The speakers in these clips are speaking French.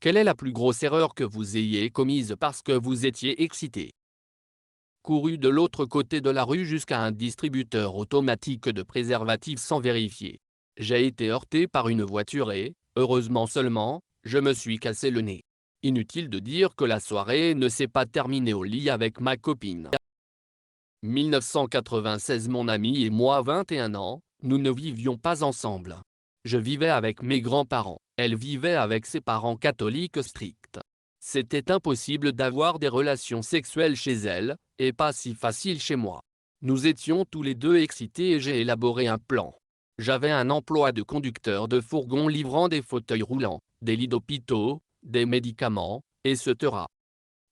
Quelle est la plus grosse erreur que vous ayez commise parce que vous étiez excité? Couru de l'autre côté de la rue jusqu'à un distributeur automatique de préservatifs sans vérifier. J'ai été heurté par une voiture et, heureusement seulement, je me suis cassé le nez. Inutile de dire que la soirée ne s'est pas terminée au lit avec ma copine. 1996. Mon ami et moi, 21 ans, nous ne vivions pas ensemble. Je vivais avec mes grands-parents, elle vivait avec ses parents catholiques stricts. C'était impossible d'avoir des relations sexuelles chez elle, et pas si facile chez moi. Nous étions tous les deux excités et j'ai élaboré un plan. J'avais un emploi de conducteur de fourgon livrant des fauteuils roulants, des lits d'hôpitaux, des médicaments, etc.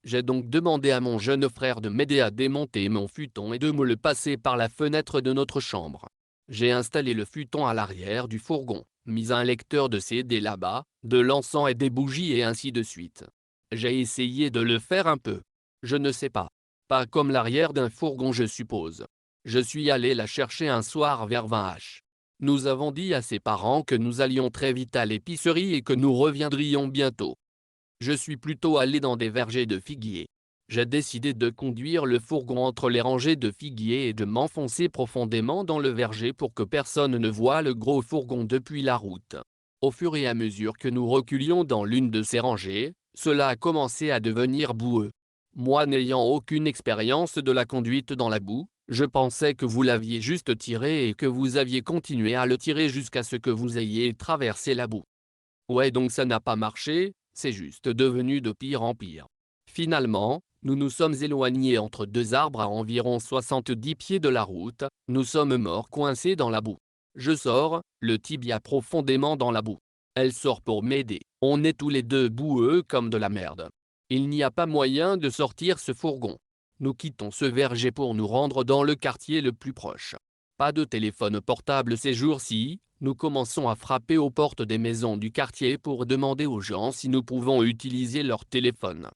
J'ai donc demandé à mon jeune frère de m'aider à démonter mon futon et de me le passer par la fenêtre de notre chambre. J'ai installé le futon à l'arrière du fourgon, mis un lecteur de CD là-bas, de l'encens et des bougies et ainsi de suite. J'ai essayé de le faire un peu. Je ne sais pas. Pas comme l'arrière d'un fourgon, je suppose. Je suis allé la chercher un soir vers 20h. Nous avons dit à ses parents que nous allions très vite à l'épicerie et que nous reviendrions bientôt. Je suis plutôt allé dans des vergers de figuiers. J'ai décidé de conduire le fourgon entre les rangées de figuiers et de m'enfoncer profondément dans le verger pour que personne ne voie le gros fourgon depuis la route. Au fur et à mesure que nous reculions dans l'une de ces rangées, cela a commencé à devenir boueux. Moi, n'ayant aucune expérience de la conduite dans la boue, je pensais que vous l'aviez juste tiré et que vous aviez continué à le tirer jusqu'à ce que vous ayez traversé la boue. Ouais, donc ça n'a pas marché, c'est juste devenu de pire en pire. Finalement, nous nous sommes éloignés entre deux arbres à environ 70 pieds de la route, nous sommes morts coincés dans la boue. Je sors, le tibia profondément dans la boue. Elle sort pour m'aider, on est tous les deux boueux comme de la merde. Il n'y a pas moyen de sortir ce fourgon. Nous quittons ce verger pour nous rendre dans le quartier le plus proche. Pas de téléphone portable ces jours-ci, nous commençons à frapper aux portes des maisons du quartier pour demander aux gens si nous pouvons utiliser leur téléphone.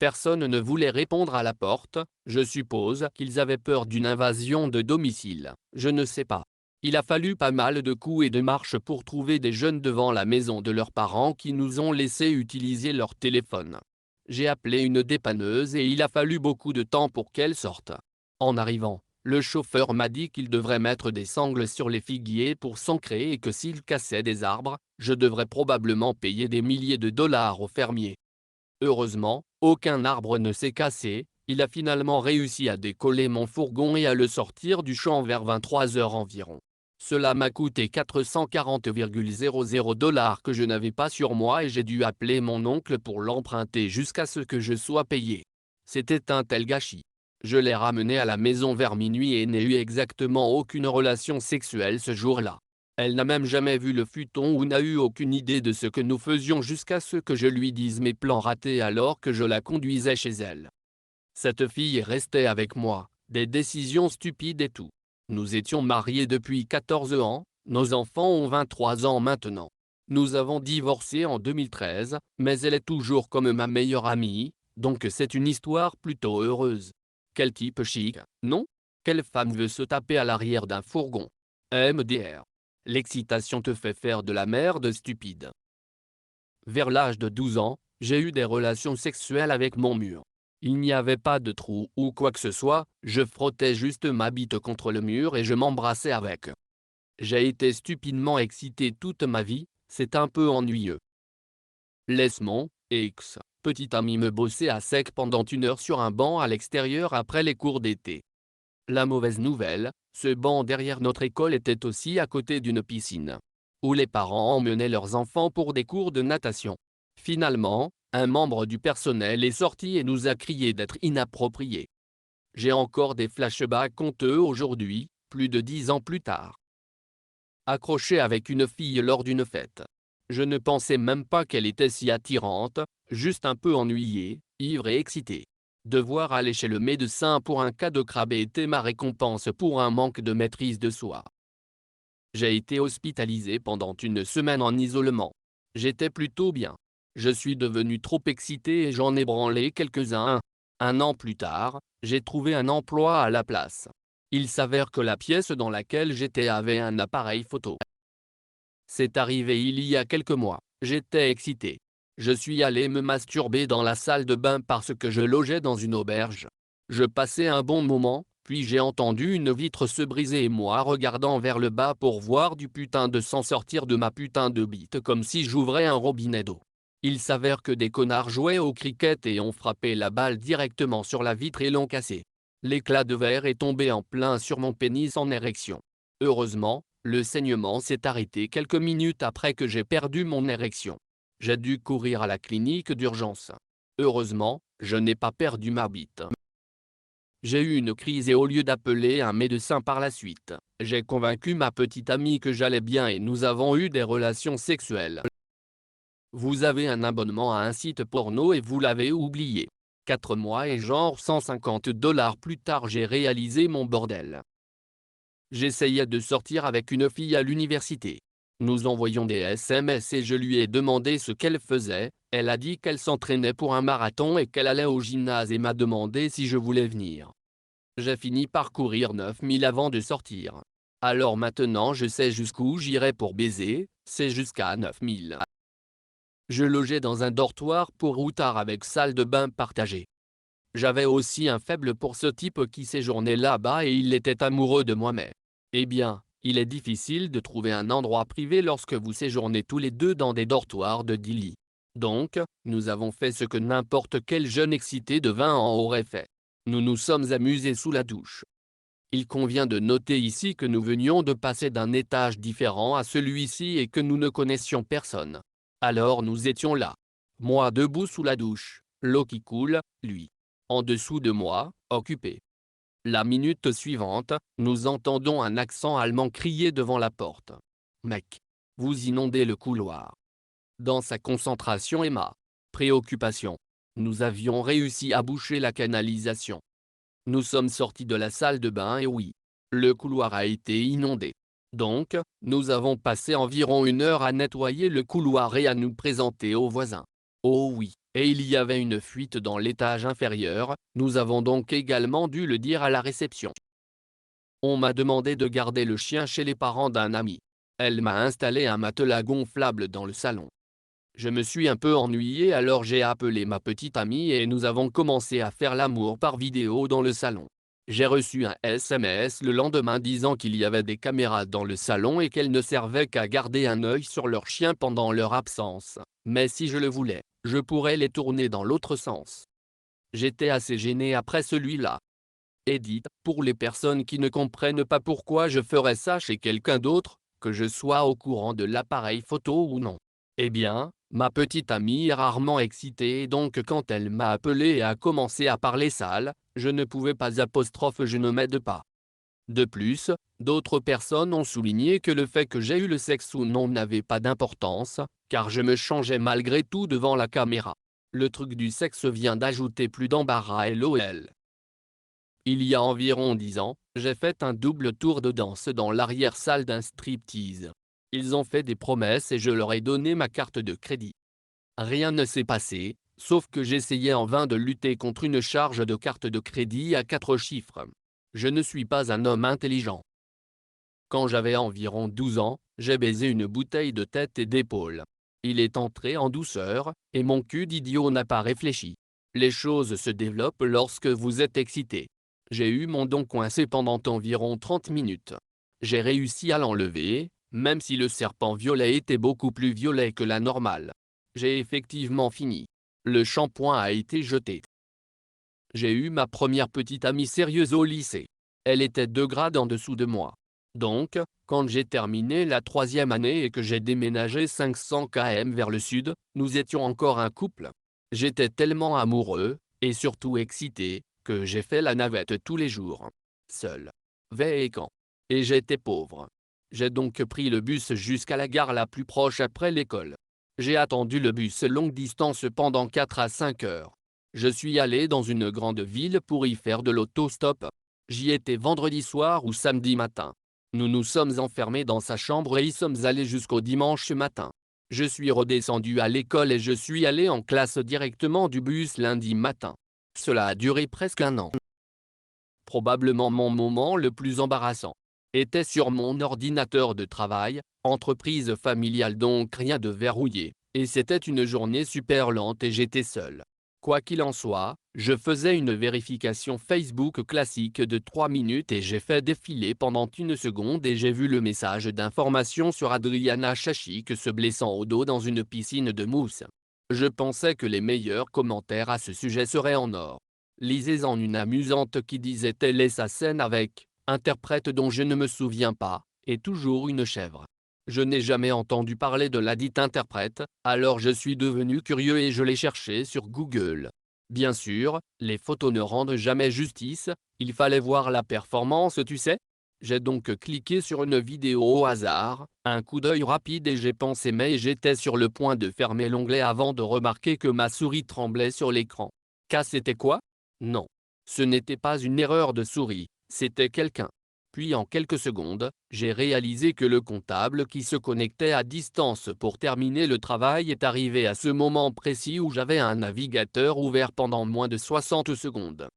Personne ne voulait répondre à la porte, je suppose qu'ils avaient peur d'une invasion de domicile, je ne sais pas. Il a fallu pas mal de coups et de marches pour trouver des jeunes devant la maison de leurs parents qui nous ont laissé utiliser leur téléphone. J'ai appelé une dépanneuse et il a fallu beaucoup de temps pour qu'elle sorte. En arrivant, le chauffeur m'a dit qu'il devrait mettre des sangles sur les figuiers pour s'ancrer et que s'il cassait des arbres, je devrais probablement payer des milliers de dollars au fermier. Heureusement, aucun arbre ne s'est cassé, il a finalement réussi à décoller mon fourgon et à le sortir du champ vers 23h environ. Cela m'a coûté 440,00 dollars que je n'avais pas sur moi et j'ai dû appeler mon oncle pour l'emprunter jusqu'à ce que je sois payé. C'était un tel gâchis. Je l'ai ramenée à la maison vers minuit et n'ai eu exactement aucune relation sexuelle ce jour-là. Elle n'a même jamais vu le futon ou n'a eu aucune idée de ce que nous faisions jusqu'à ce que je lui dise mes plans ratés alors que je la conduisais chez elle. Cette fille est restée avec moi, des décisions stupides et tout. Nous étions mariés depuis 14 ans, nos enfants ont 23 ans maintenant. Nous avons divorcé en 2013, mais elle est toujours comme ma meilleure amie, donc c'est une histoire plutôt heureuse. Quel type chic, non? Quelle femme veut se taper à l'arrière d'un fourgon? MDR. L'excitation te fait faire de la merde stupide. Vers l'âge de 12 ans, j'ai eu des relations sexuelles avec mon mur. Il n'y avait pas de trou ou quoi que ce soit, je frottais juste ma bite contre le mur et je m'embrassais avec. J'ai été stupidement excité toute ma vie, c'est un peu ennuyeux. Laisse mon petit ami me bosser à sec pendant 1 heure sur un banc à l'extérieur après les cours d'été. La mauvaise nouvelle, ce banc derrière notre école était aussi à côté d'une piscine, où les parents emmenaient leurs enfants pour des cours de natation. Finalement, un membre du personnel est sorti et nous a crié d'être inappropriés. J'ai encore des flashbacks honteux aujourd'hui, plus de 10 ans plus tard. Accroché avec une fille lors d'une fête. Je ne pensais même pas qu'elle était si attirante, juste un peu ennuyé, ivre et excité. Devoir aller chez le médecin pour un cas de crabé était ma récompense pour un manque de maîtrise de soi. J'ai été hospitalisé pendant 1 semaine en isolement. J'étais plutôt bien. Je suis devenu trop excité et j'en ai branlé quelques-uns. 1 an plus tard, j'ai trouvé un emploi à la place. Il s'avère que la pièce dans laquelle j'étais avait un appareil photo. C'est arrivé il y a quelques mois, j'étais excité. Je suis allé me masturber dans la salle de bain parce que je logeais dans une auberge. Je passais un bon moment, puis j'ai entendu une vitre se briser et moi regardant vers le bas pour voir du putain de sang sortir de ma putain de bite comme si j'ouvrais un robinet d'eau. Il s'avère que des connards jouaient au cricket et ont frappé la balle directement sur la vitre et l'ont cassée. L'éclat de verre est tombé en plein sur mon pénis en érection. Heureusement, le saignement s'est arrêté quelques minutes après que j'ai perdu mon érection. J'ai dû courir à la clinique d'urgence. Heureusement, je n'ai pas perdu ma bite. J'ai eu une crise et au lieu d'appeler un médecin par la suite, j'ai convaincu ma petite amie que j'allais bien et nous avons eu des relations sexuelles. Vous avez un abonnement à un site porno et vous l'avez oublié. 4 mois et genre $150 plus tard j'ai réalisé mon bordel. J'essayais de sortir avec une fille à l'université. Nous envoyions des SMS et je lui ai demandé ce qu'elle faisait, elle a dit qu'elle s'entraînait pour un marathon et qu'elle allait au gymnase et m'a demandé si je voulais venir. J'ai fini par courir 9000 avant de sortir. Alors maintenant je sais jusqu'où j'irai pour baiser, c'est jusqu'à 9000. Je logeais dans un dortoir pour routard avec salle de bain partagée. J'avais aussi un faible pour ce type qui séjournait là-bas et il était amoureux de moi mais. Eh bien, il est difficile de trouver un endroit privé lorsque vous séjournez tous les deux dans des dortoirs de 10 lits. Donc, nous avons fait ce que n'importe quel jeune excité de 20 ans aurait fait. Nous nous sommes amusés sous la douche. Il convient de noter ici que nous venions de passer d'un étage différent à celui-ci et que nous ne connaissions personne. Alors nous étions là. Moi debout sous la douche, l'eau qui coule, lui. En dessous de moi, occupé. La minute suivante, nous entendons un accent allemand crier devant la porte. Mec, vous inondez le couloir. Dans sa concentration et ma préoccupation, nous avions réussi à boucher la canalisation. Nous sommes sortis de la salle de bain et oui, le couloir a été inondé. Donc, nous avons passé environ 1 heure à nettoyer le couloir et à nous présenter aux voisins. Oh oui, et il y avait une fuite dans l'étage inférieur, nous avons donc également dû le dire à la réception. On m'a demandé de garder le chien chez les parents d'un ami. Elle m'a installé un matelas gonflable dans le salon. Je me suis un peu ennuyé alors j'ai appelé ma petite amie et nous avons commencé à faire l'amour par vidéo dans le salon. J'ai reçu un SMS le lendemain disant qu'il y avait des caméras dans le salon et qu'elles ne servaient qu'à garder un œil sur leur chien pendant leur absence. Mais si je le voulais, je pourrais les tourner dans l'autre sens. J'étais assez gêné après celui-là. Edith, pour les personnes qui ne comprennent pas pourquoi je ferais ça chez quelqu'un d'autre, que je sois au courant de l'appareil photo ou non. Eh bien, ma petite amie est rarement excitée et donc quand elle m'a appelé et a commencé à parler sale, je ne pouvais pas je ne m'aide pas. De plus, d'autres personnes ont souligné que le fait que j'ai eu le sexe ou non n'avait pas d'importance, car je me changeais malgré tout devant la caméra. Le truc du sexe vient d'ajouter plus d'embarras LOL. Il y a environ 10 ans, j'ai fait un double tour de danse dans l'arrière-salle d'un striptease. Ils ont fait des promesses et je leur ai donné ma carte de crédit. Rien ne s'est passé, sauf que j'essayais en vain de lutter contre une charge de carte de crédit à 4 chiffres. Je ne suis pas un homme intelligent. Quand j'avais environ 12 ans, j'ai baisé une bouteille de tête et d'épaule. Il est entré en douceur, et mon cul d'idiot n'a pas réfléchi. Les choses se développent lorsque vous êtes excité. J'ai eu mon don coincé pendant environ 30 minutes. J'ai réussi à l'enlever, même si le serpent violet était beaucoup plus violet que la normale. J'ai effectivement fini. Le shampoing a été jeté. J'ai eu ma première petite amie sérieuse au lycée. Elle était 2 grades en dessous de moi. Donc, quand j'ai terminé la 3e année et que j'ai déménagé 500 km vers le sud, nous étions encore un couple. J'étais tellement amoureux, et surtout excité, que j'ai fait la navette tous les jours. Seul. Et quand. Et j'étais pauvre. J'ai donc pris le bus jusqu'à la gare la plus proche après l'école. J'ai attendu le bus longue distance pendant 4 à 5 heures. Je suis allé dans une grande ville pour y faire de l'autostop. J'y étais vendredi soir ou samedi matin. Nous nous sommes enfermés dans sa chambre et y sommes allés jusqu'au dimanche matin. Je suis redescendu à l'école et je suis allé en classe directement du bus lundi matin. Cela a duré presque 1 an. Probablement mon moment le plus embarrassant était sur mon ordinateur de travail, entreprise familiale donc rien de verrouillé. Et c'était une journée super lente et j'étais seul. Quoi qu'il en soit, je faisais une vérification Facebook classique de 3 minutes et j'ai fait défiler pendant une seconde et j'ai vu le message d'information sur Adriana Chachik se blessant au dos dans une piscine de mousse. Je pensais que les meilleurs commentaires à ce sujet seraient en or. Lisez-en une amusante qui disait telle est sa scène avec, interprète dont je ne me souviens pas, et toujours une chèvre. Je n'ai jamais entendu parler de ladite interprète, alors je suis devenu curieux et je l'ai cherché sur Google. Bien sûr, les photos ne rendent jamais justice, il fallait voir la performance tu sais. J'ai donc cliqué sur une vidéo au hasard, un coup d'œil rapide et j'ai pensé mais j'étais sur le point de fermer l'onglet avant de remarquer que ma souris tremblait sur l'écran. C'était quoi? Non. Ce n'était pas une erreur de souris, c'était quelqu'un. Puis en quelques secondes, j'ai réalisé que le comptable qui se connectait à distance pour terminer le travail est arrivé à ce moment précis où j'avais un navigateur ouvert pendant moins de 60 secondes.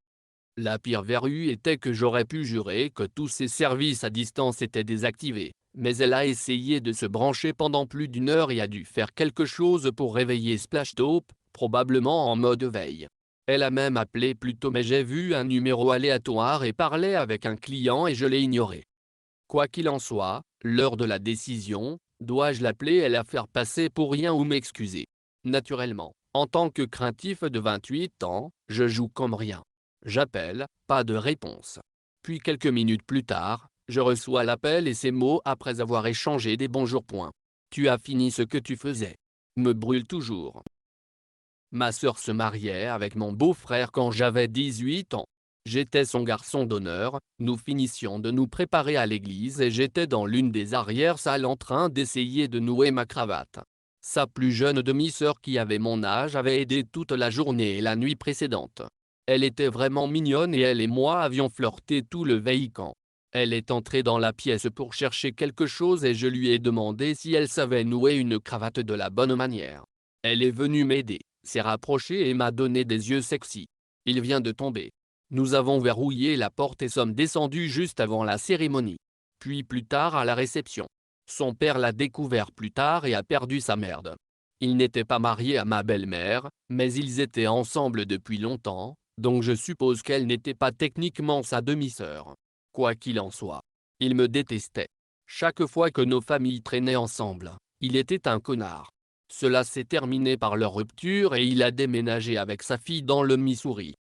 La pire verrue était que j'aurais pu jurer que tous ces services à distance étaient désactivés, mais elle a essayé de se brancher pendant plus d'une heure et a dû faire quelque chose pour réveiller Splashtop, probablement en mode veille. Elle a même appelé plus tôt mais j'ai vu un numéro aléatoire et parlait avec un client et je l'ai ignoré. Quoi qu'il en soit, l'heure de la décision, dois-je l'appeler et la faire passer pour rien ou m'excuser? Naturellement, en tant que craintif de 28 ans, je joue comme rien. J'appelle, pas de réponse. Puis quelques minutes plus tard, je reçois l'appel et ces mots après avoir échangé des bonjours. Tu as fini ce que tu faisais. Me brûle toujours. Ma sœur se mariait avec mon beau-frère quand j'avais 18 ans. J'étais son garçon d'honneur, nous finissions de nous préparer à l'église et j'étais dans l'une des arrière-salles en train d'essayer de nouer ma cravate. Sa plus jeune demi-sœur qui avait mon âge avait aidé toute la journée et la nuit précédente. Elle était vraiment mignonne et elle et moi avions flirté tout le veillement. Elle est entrée dans la pièce pour chercher quelque chose et je lui ai demandé si elle savait nouer une cravate de la bonne manière. Elle est venue m'aider, s'est rapprochée et m'a donné des yeux sexy. Il vient de tomber. Nous avons verrouillé la porte et sommes descendus juste avant la cérémonie. Puis plus tard à la réception. Son père l'a découvert plus tard et a perdu sa merde. Il n'était pas marié à ma belle-mère, mais ils étaient ensemble depuis longtemps, donc je suppose qu'elle n'était pas techniquement sa demi-sœur. Quoi qu'il en soit, il me détestait. Chaque fois que nos familles traînaient ensemble, il était un connard. Cela s'est terminé par leur rupture et il a déménagé avec sa fille dans le Missouri.